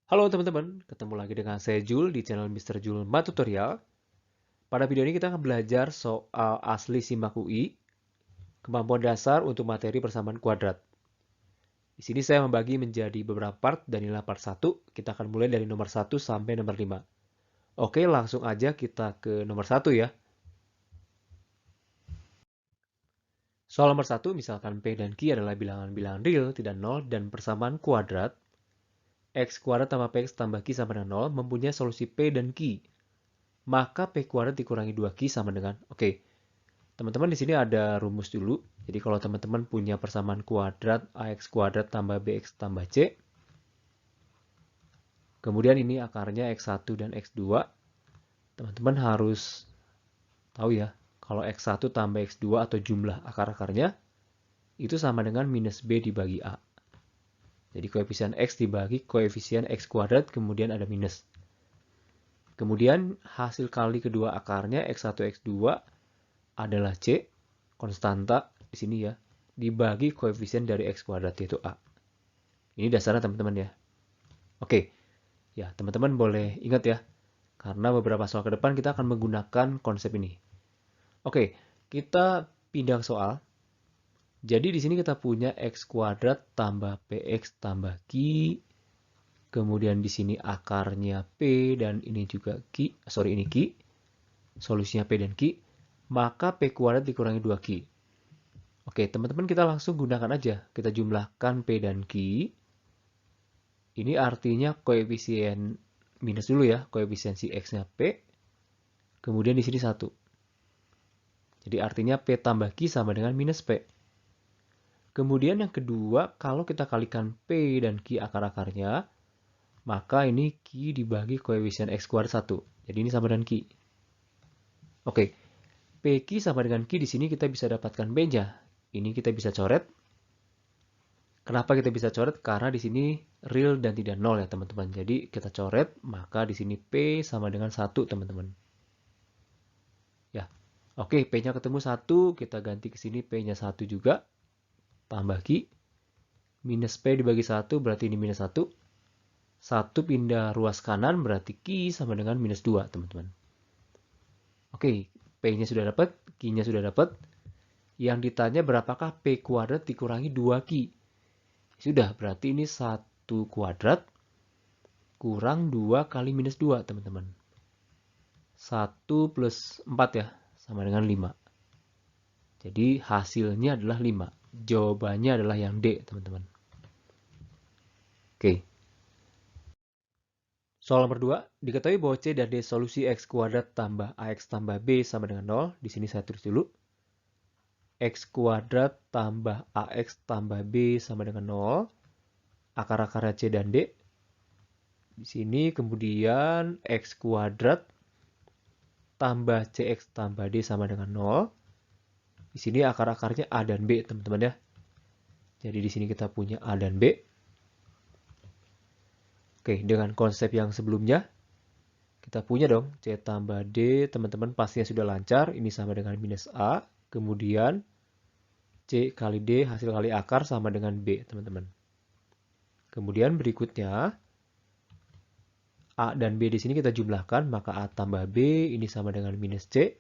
Halo teman-teman, ketemu lagi dengan saya Jul di channel Mr. Jul Math Tutorial. Pada video ini kita akan belajar soal asli SIMAK UI, kemampuan dasar untuk materi persamaan kuadrat. Di sini saya membagi menjadi beberapa part dan inilah part 1. Kita akan mulai dari nomor 1 sampai nomor 5. Oke, langsung aja kita ke nomor 1 ya. Soal nomor 1, misalkan P dan Q adalah bilangan-bilangan real, tidak nol, dan persamaan kuadrat. X kuadrat tambah PX tambah Q sama dengan 0 mempunyai solusi P dan Q. Maka P kuadrat dikurangi 2Q sama dengan, oke, teman-teman di sini ada rumus dulu. Jadi kalau teman-teman punya persamaan kuadrat AX kuadrat tambah BX tambah C, kemudian ini akarnya X1 dan X2, teman-teman harus tahu ya, kalau X1 tambah X2 atau jumlah akar-akarnya, itu sama dengan minus B dibagi A. Jadi koefisien X dibagi koefisien X kuadrat, kemudian ada minus. Kemudian hasil kali kedua akarnya X1, X2 adalah C, konstanta di sini ya, dibagi koefisien dari X kuadrat yaitu A. Ini dasarnya teman-teman ya. Oke, ya teman-teman boleh ingat ya, karena beberapa soal ke depan kita akan menggunakan konsep ini. Oke, kita pindah ke soal. Jadi di sini kita punya X kuadrat tambah PX tambah Q. Kemudian di sini akarnya P dan ini juga Q. Sorry, ini Q. Solusinya P dan Q. Maka P kuadrat dikurangi 2Q. Oke, teman-teman kita langsung gunakan aja. Kita jumlahkan P dan Q. Ini artinya koefisien minus dulu ya, koefisiensi X-nya P. Kemudian di sini 1. Jadi artinya P tambah Q sama dengan minus P. Kemudian yang kedua, kalau kita kalikan P dan Q akar-akarnya, maka ini Q dibagi koefisien X kuadrat 1. Jadi ini sama dengan Q. Oke, PQ sama dengan Q di sini kita bisa dapatkan B-nya. Ini kita bisa coret. Kenapa kita bisa coret? Karena di sini real dan tidak nol ya teman-teman. Jadi kita coret, maka di sini P sama dengan 1 teman-teman. Ya, oke, P-nya ketemu 1, kita ganti ke sini P-nya 1 juga. Tambah Q. Minus P dibagi 1 berarti ini minus 1. 1 pindah ruas kanan berarti Q sama dengan minus 2 teman-teman. Oke, P-nya sudah dapat, Q-nya sudah dapat. Yang ditanya berapakah P kuadrat dikurangi 2Q. Sudah, berarti ini 1 kuadrat kurang 2 kali minus 2 teman-teman. 1 plus 4 ya, sama dengan 5. Jadi hasilnya adalah 5. Jawabannya adalah yang D, teman-teman. Oke. Soal nomor 2, diketahui bahwa C dan D solusi X kuadrat tambah AX tambah B sama dengan 0. Di sini saya tulis dulu. X kuadrat tambah AX tambah B sama dengan 0. Akar-akarnya C dan D. Di sini kemudian X kuadrat tambah CX tambah D sama dengan 0. Di sini akar-akarnya A dan B, teman-teman ya. Jadi di sini kita punya A dan B. Oke, dengan konsep yang sebelumnya, kita punya dong C tambah D, teman-teman pastinya sudah lancar. Ini sama dengan minus A. Kemudian C kali D hasil kali akar sama dengan B, teman-teman. Kemudian berikutnya, A dan B di sini kita jumlahkan, maka A tambah B ini sama dengan minus C.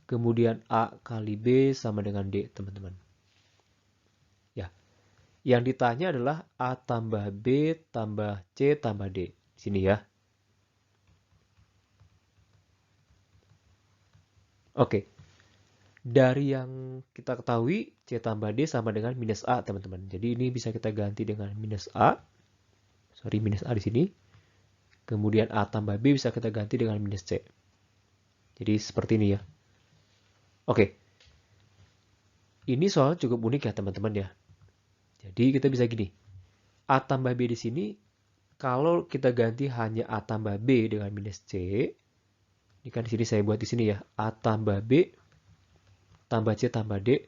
Kemudian A kali B sama dengan D, teman-teman. Ya, yang ditanya adalah A tambah B tambah C tambah D. Di sini ya. Oke. Dari yang kita ketahui, C tambah D sama dengan minus A, teman-teman. Jadi ini bisa kita ganti dengan minus A. Sorry, minus A di sini. Kemudian A tambah B bisa kita ganti dengan minus C. Jadi seperti ini ya. Oke. Ini soal cukup unik ya, teman-teman ya. Jadi kita bisa gini. A tambah B di sini, kalau kita ganti hanya A tambah B dengan minus C, ini kan di sini saya buat di sini ya, A tambah B tambah C tambah D.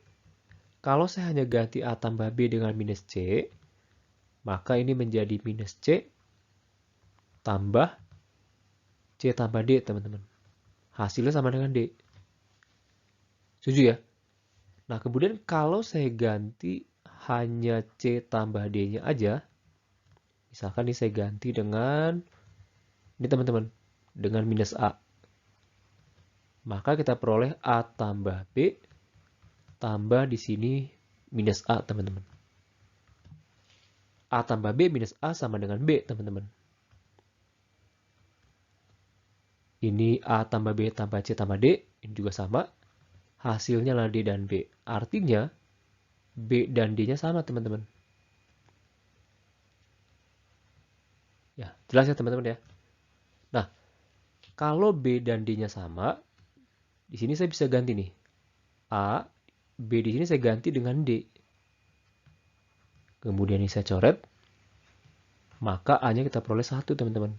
Kalau saya hanya ganti A tambah B dengan minus C, maka ini menjadi minus C tambah C tambah D, teman-teman. Hasilnya sama dengan D. Setuju ya? Nah, kemudian kalau saya ganti hanya C tambah D-nya aja, Misalkan ini saya ganti dengan, ini teman-teman, dengan minus A. Maka kita peroleh A tambah B, tambah di sini minus A, teman-teman. A tambah B minus A sama dengan B, teman-teman. Ini A tambah B tambah C tambah D, ini juga sama. Hasilnya adalah D dan B. Artinya, B dan D-nya sama, teman-teman. Ya, jelas ya, teman-teman ya. Nah, kalau B dan D-nya sama, di sini saya bisa ganti nih. A, B di sini saya ganti dengan D. Kemudian ini saya coret. Maka A-nya kita peroleh 1, teman-teman.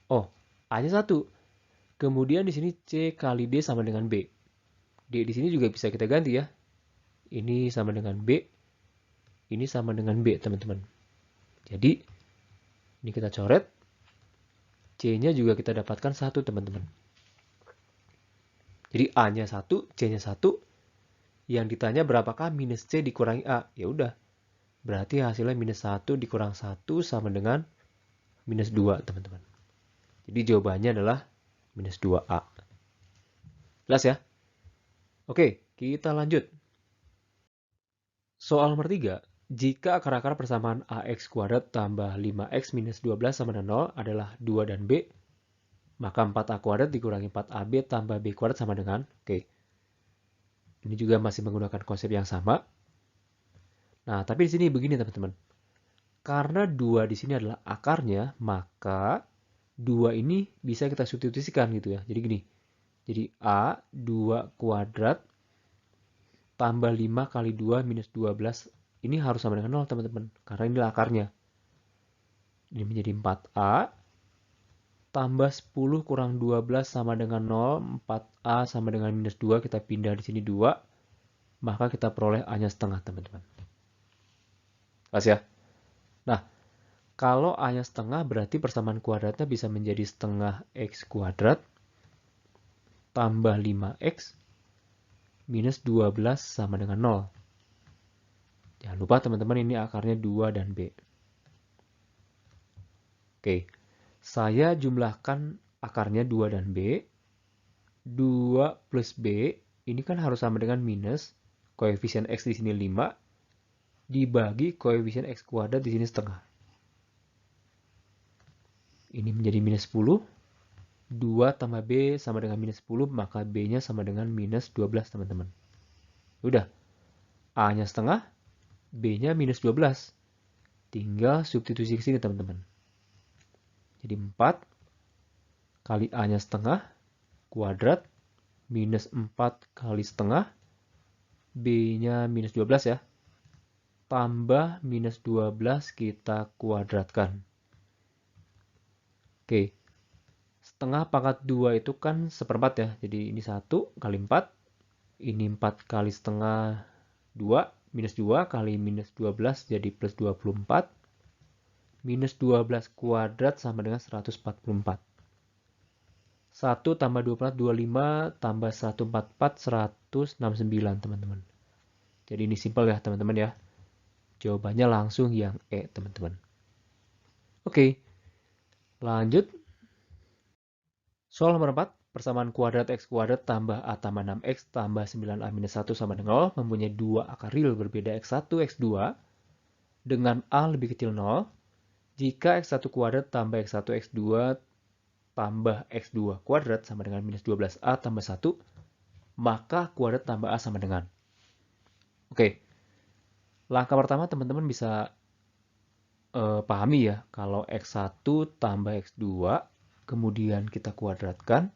Oh, A-nya 1. Kemudian di sini C kali D sama dengan B. D di sini juga bisa kita ganti ya. Ini sama dengan B. Ini sama dengan B, teman-teman. Jadi, ini kita coret. C-nya juga kita dapatkan 1, teman-teman. Jadi A-nya 1, C-nya 1. Yang ditanya berapakah minus C dikurangi A? Ya udah. Berarti hasilnya minus 1 dikurang 1 sama dengan minus 2, teman-teman. Jadi jawabannya adalah minus 2A. Jelas ya? Oke, kita lanjut. Soal nomor 3. Jika akar-akar persamaan AX kuadrat tambah 5X minus 12 sama dengan 0 adalah 2 dan B, maka 4A kuadrat dikurangi 4AB tambah B kuadrat sama dengan, oke. Ini juga masih menggunakan konsep yang sama. Nah, tapi di sini begini teman-teman. Karena 2 di sini adalah akarnya, maka 2 ini bisa kita substitusikan gitu ya. Jadi gini. Jadi A 2 kuadrat tambah 5 kali 2 minus 12. Ini harus sama dengan 0 teman-teman. Karena inilah akarnya. Ini menjadi 4A. Tambah 10 kurang 12 sama dengan 0. 4A sama dengan minus 2. Kita pindah di sini 2. Maka kita peroleh A-nya setengah teman-teman. Pas ya. Nah, kalau A-nya setengah berarti persamaan kuadratnya bisa menjadi setengah X kuadrat tambah 5X minus 12 sama dengan 0. Jangan lupa teman-teman ini akarnya 2 dan B. Oke, saya jumlahkan akarnya 2 dan B. 2 plus B, ini kan harus sama dengan minus, koefisien X di sini 5, dibagi koefisien X kuadrat di sini setengah. Ini menjadi minus 10. 2 tambah B sama dengan minus 10, maka B-nya sama dengan minus 12, teman-teman. Udah, A-nya setengah, B-nya minus 12. Tinggal substitusi ke sini, teman-teman. Jadi 4 kali A-nya setengah, kuadrat, minus 4 kali setengah, B-nya minus 12 ya. Tambah minus 12 kita kuadratkan. Oke. Setengah pangkat 2 itu kan seperempat ya. Jadi ini 1 kali 4. Ini 4 kali setengah 2. Minus 2 kali minus 12 jadi plus 24. Minus 12 kuadrat sama dengan 144. 1 tambah 24, 25. Tambah 144, 169 teman-teman. Jadi ini simpel ya teman-teman ya. Jawabannya langsung yang E teman-teman. Oke. Lanjut. Soal nomor 4, persamaan kuadrat X kuadrat tambah A tambah 6X tambah 9A minus 1 sama dengan 0 mempunyai dua akar real berbeda X1, X2 dengan A lebih kecil 0 jika X1 kuadrat tambah X1, X2 tambah X2 kuadrat sama dengan minus 12A tambah 1, maka kuadrat tambah A sama dengan. Oke, langkah pertama teman-teman bisa pahami ya, kalau X1 tambah X2 kemudian kita kuadratkan,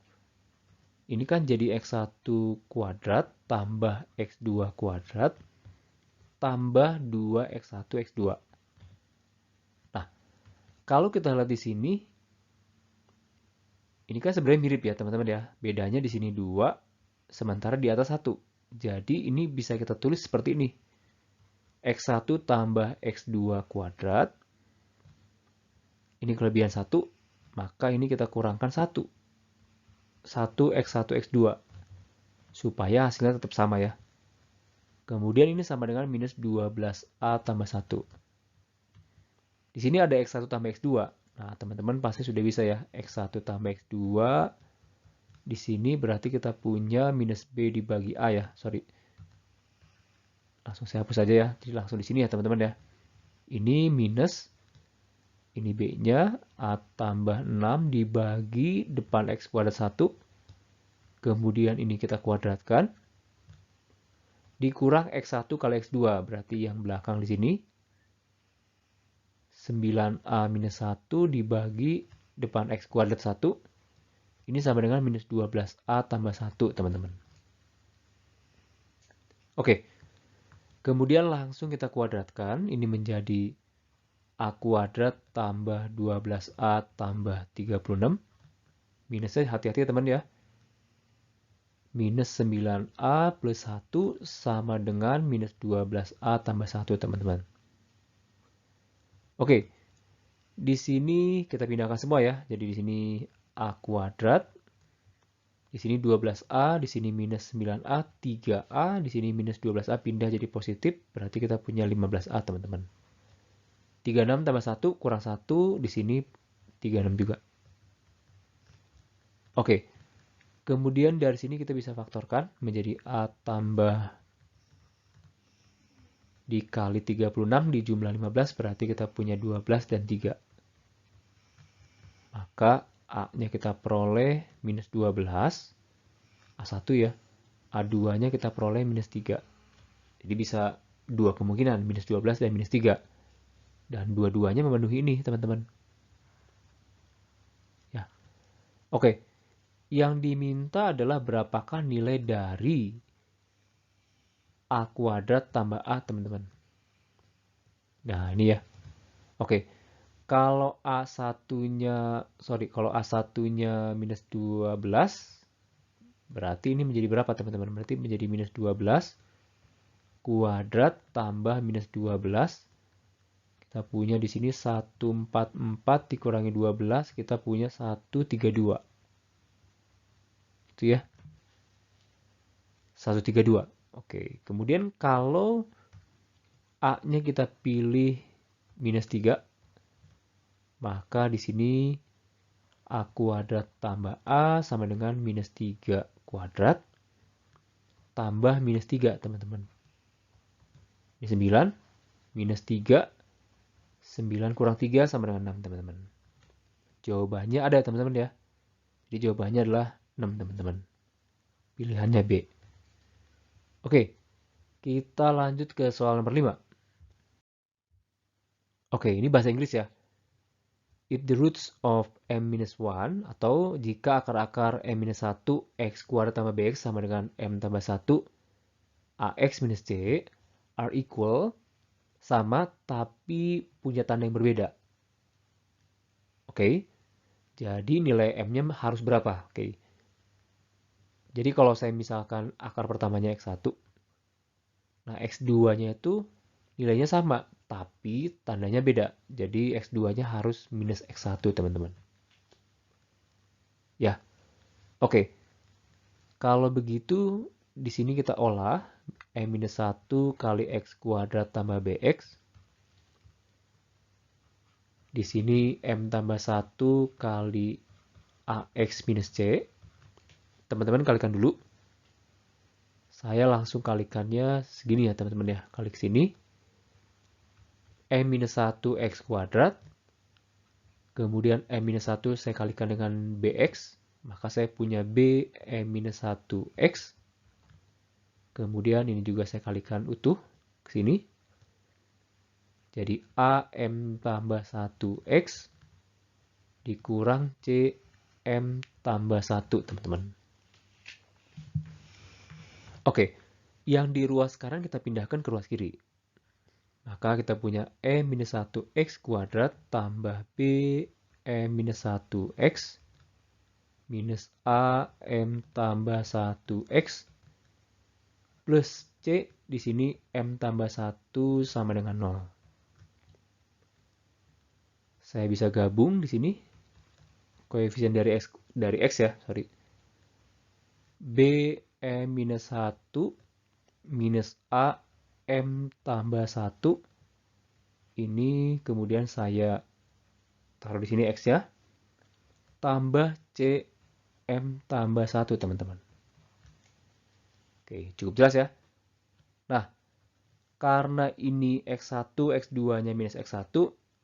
ini kan jadi X1 kuadrat tambah X2 kuadrat tambah 2X1 X2. Nah, kalau kita lihat di sini, ini kan sebenarnya mirip ya teman-teman ya. Bedanya di sini 2, sementara di atas 1. Jadi ini bisa kita tulis seperti ini. X1 tambah X2 kuadrat. Ini kelebihan 1, maka ini kita kurangkan 1. 1x1 x2 supaya hasilnya tetap sama ya. Kemudian ini sama dengan minus 12a tambah 1. Di sini ada X1 tambah X2. Nah, teman-teman pasti sudah bisa ya. X1 tambah X2. Di sini berarti kita punya minus B dibagi A ya. Sorry. Langsung saya hapus aja ya. Jadi langsung di sini ya teman-teman ya. Ini minus. Ini B-nya. A tambah 6 dibagi depan X kuadrat 1. Kemudian ini kita kuadratkan. Dikurang X1 kali X2. Berarti yang belakang di sini. 9A minus 1 dibagi depan X kuadrat 1. Ini sama dengan minus 12A tambah 1, teman-teman. Oke, kemudian langsung kita kuadratkan. Ini menjadi A kuadrat tambah 12A tambah 36. Minusnya hati-hati ya teman ya. Minus 9A plus 1 sama dengan minus 12A tambah 1, teman-teman. Oke, di sini kita pindahkan semua ya. Jadi di sini A kuadrat. Di sini 12A, di sini minus 9A, 3A, di sini minus 12A pindah jadi positif, berarti kita punya 15A, teman-teman. 36 tambah 1 kurang 1, di sini 36 juga. Oke, kemudian dari sini kita bisa faktorkan menjadi A tambah dikali 36 di jumlah 15, berarti kita punya 12 dan 3. Maka A-nya kita peroleh minus 12, A1 ya. A2-nya kita peroleh minus 3. Jadi bisa dua kemungkinan, minus 12 dan minus 3. Dan dua-duanya memenuhi ini, teman-teman. Ya. Oke. Yang diminta adalah berapakah nilai dari A kuadrat tambah A, teman-teman. Nah, ini ya. Oke. Kalau A1-nya, kalau A1-nya minus 12, berarti ini menjadi berapa, teman-teman? Berarti menjadi minus 12 kuadrat tambah minus 12. Kita punya di sini 144 dikurangi 12, kita punya 132. Itu ya. 132. Oke, kemudian kalau A-nya kita pilih minus 3, maka di sini A kuadrat tambah A sama dengan minus 3 kuadrat tambah minus 3, teman-teman. Ini 9, minus 3, 9 kurang 3 sama dengan 6, teman-teman. Jawabannya ada, teman-teman ya. Jadi jawabannya adalah 6, teman-teman. Pilihannya B. Oke, kita lanjut ke soal nomor 5. Oke, ini bahasa Inggris ya. If the roots of m-1, atau jika akar-akar m-1 x kuadrat tambah bx sama dengan m tambah 1 ax minus c are equal, sama tapi punya tanda yang berbeda. Oke, jadi nilai m-nya harus berapa? Oke, jadi kalau saya misalkan akar pertamanya x1, nah x2-nya itu nilainya sama, tapi tandanya beda. Jadi X2-nya harus minus X1, teman-teman. Ya, oke. Kalau begitu, di sini kita olah M-1 kali X kuadrat tambah BX. Di sini M tambah 1 kali AX minus C. Teman-teman kalikan dulu. Saya langsung kalikannya segini ya, teman-teman ya. Kali ke sini. M-1 X kuadrat. Kemudian M-1 saya kalikan dengan BX. Maka saya punya B M-1X. Kemudian ini juga saya kalikan utuh ke sini. Jadi AM tambah 1X dikurang CM tambah 1, teman-teman. Oke, yang di ruas kanan kita pindahkan ke ruas kiri. Maka kita punya M-1X kuadrat tambah B M-1X minus AM tambah 1X plus C di sini M tambah 1 sama dengan 0. Saya bisa gabung di sini koefisien dari X ya, sorry. B M minus 1 minus A M tambah 1 Ini kemudian saya taruh di sini X-nya. Tambah CM tambah 1, teman-teman. Oke, cukup jelas ya. Nah, karena ini X1, X2-nya minus X1,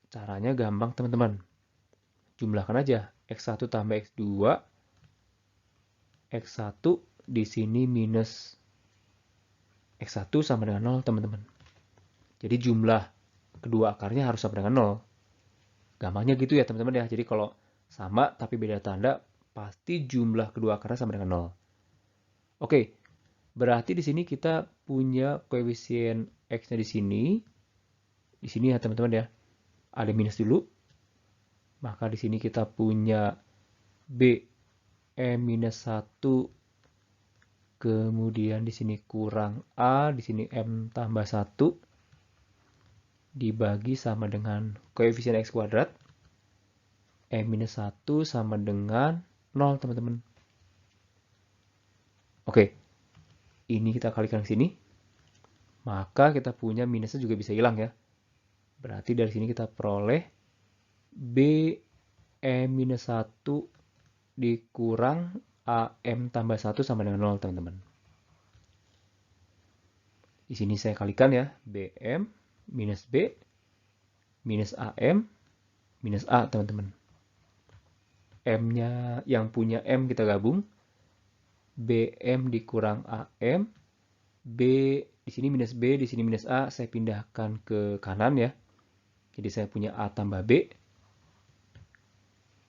caranya gampang, teman-teman. Jumlahkan aja. X1 tambah X2. X1 di sini minus X1 sama dengan 0, teman-teman. Jadi jumlah kedua akarnya harus sama dengan 0. Gampangnya gitu ya, teman-teman ya. Jadi kalau sama tapi beda tanda, pasti jumlah kedua akarnya sama dengan 0. Oke, berarti di sini kita punya koefisien X-nya di sini. Di sini ya, teman-teman ya. Ada minus dulu. Maka di sini kita punya B M minus 1. Kemudian di sini kurang A. Di sini M tambah 1. Dibagi sama dengan koefisien X kuadrat. M minus 1 sama dengan 0, teman-teman. Oke, ini kita kalikan ke sini. Maka kita punya minusnya juga bisa hilang ya. Berarti dari sini kita peroleh B M minus 1 dikurang AM tambah 1 sama dengan 0, teman-teman. Di sini saya kalikan ya. BM minus B minus AM minus A, teman-teman. M-nya yang punya M kita gabung. BM dikurang AM. B di sini minus B, di sini minus A. Saya pindahkan ke kanan ya. Jadi saya punya A tambah B.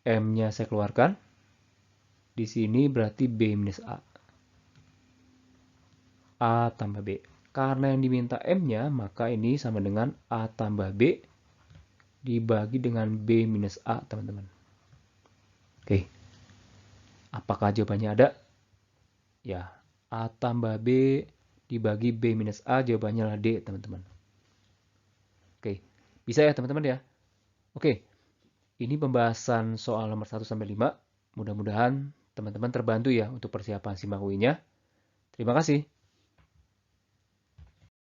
M-nya saya keluarkan. Di sini berarti B minus A. A tambah B. Karena yang diminta M-nya, maka ini sama dengan A tambah B dibagi dengan B minus A, teman-teman. Oke. Apakah jawabannya ada? Ya, A tambah B dibagi B minus A, jawabannya adalah D, teman-teman. Oke, bisa ya teman-teman ya? Oke, ini pembahasan soal nomor 1 sampai 5. Mudah-mudahan teman-teman terbantu ya untuk persiapan simak UI-nya. Terima kasih.